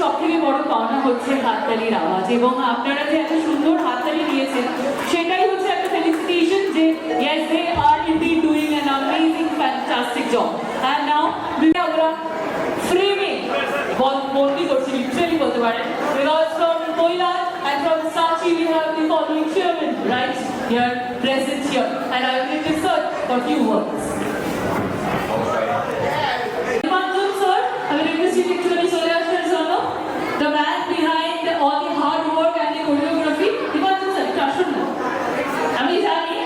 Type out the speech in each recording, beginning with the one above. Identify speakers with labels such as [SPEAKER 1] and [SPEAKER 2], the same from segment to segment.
[SPEAKER 1] সবথেকে বড় পাওনা হচ্ছে হাততালির আওয়াজ, এবং আপনারা যে এত সুন্দর হাততালি দিয়েছেন সেটাই হচ্ছে একটা ফেলিসিটেশন যে yes they are indeed doing an amazing fantastic job. And now আমরা ফ্রেমে বন্দি করছি, লিটারালি বলতে পারেন, because from Koilan and from Sachi we have the following chairman right here present here, and I will research for few words. Sir, I will request you actually চলে আসার জন্য, the man behind all the hard work and the choreography. Dipanjan sir, একটু আসুন না। আমি জানি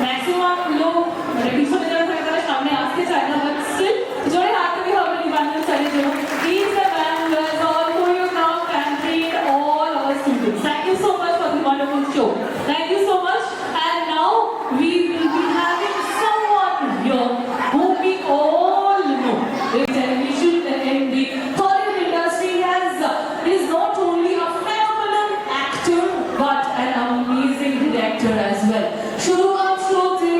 [SPEAKER 1] maximum লোক মানে পিছনে যারা থাকে তারা সামনে আসতে চায় না, বাট স্টিল জোরে হাত দিতে হবে দিপাঞ্জন স্যারের জন্য। He is the man who has all choreographed and trained all our students. Thank you so much for the wonderful show. Thank you so much. And now we will be having someone here whom we all know. The television in the Hollywood industry is not only a phenomenal actor but an amazing director as well. শুধুমাত্র যে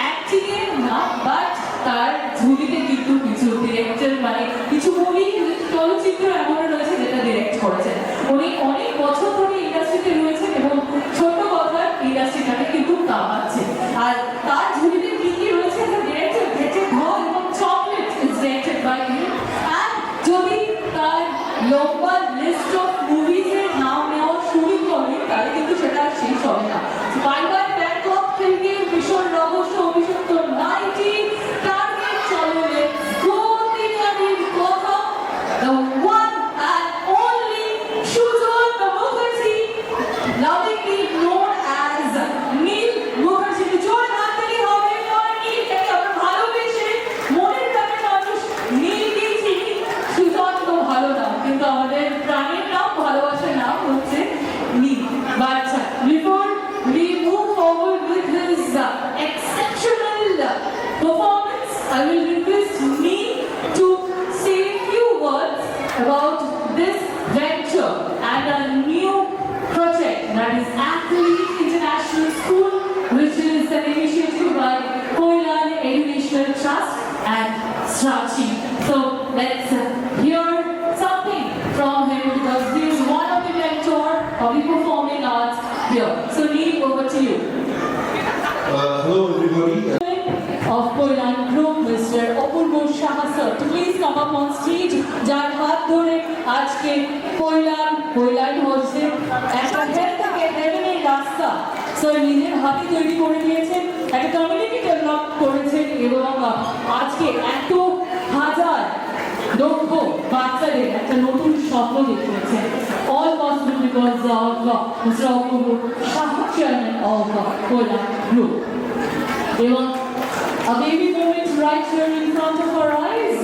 [SPEAKER 1] acting এর না, but তার ঝুলিতে কিন্তু কিছু director মানে কিছু মুভি চলচ্চিত্র এমন রয়েছে যেটা ডিরেক্ট করেছেন। উনি অনেক বছর ধরে ইন্ডাস্ট্রিতে রয়েছেন এবং ছোট কথার ইন্ডাস্ট্রিটাকে কিন্তু কামাচ্ছে। আর তার ঝুলিতে কি কি রয়েছে একটা ডিরেক্টর ভেটে ঘর এবং chocolate is directed by him. আর যদি তার লম্বা লিস্ট অফ মুভিজের নাম নেওয়া শুরু করি তাহলে কিন্তু সেটা শেষ হবে না। বারবার ব্যাংকক থেকে ভীষণ রহস্য অভিষিক্ত নাইটি টার্গেট চলো লেটস গো তিনদিন কথা the one and only Sujan Mukherjee, lovingly known as নীল মুখার্জি। জোরে হাততালি হবে for নীলকে আমরা ভালোবেসে মনের প্রাণের মানুষ নীলকে চিনি। সুজন তো ভালো নাম, কিন্তু আমাদের প্রাণের নাম ভালোবাসার নাম হচ্ছে নীল। But before we move forward with his exceptional performance, I will request me to say a few words about this venture and a new project that is Athlete International School, which is an initiative by Koilan Educational Trust and Sachi. So let's hear something from him because he is one of the mentor of the performing arts here. So Neil, over to you.
[SPEAKER 2] Hello everybody.
[SPEAKER 1] Of Koilan Group, Mr. Apurva Shah sir, to please come up on stage. যার হাত ধরে আজকে কোইলান হচ্ছে একটা হেল থেকে হেভেনের রাস্তা sir নিজের হাতে তৈরি করে দিয়েছেন, একটা কমিউনিটি ডেভেলপ করেছেন এবং আজকে এত হাজার দক্ষ বাচ্চাদের একটা নতুন স্বপ্ন দেখিয়েছেন। All possible because of Mr. Apurva Shah, chairman of Koilan Group. এবং a baby moment right here in front of our eyes.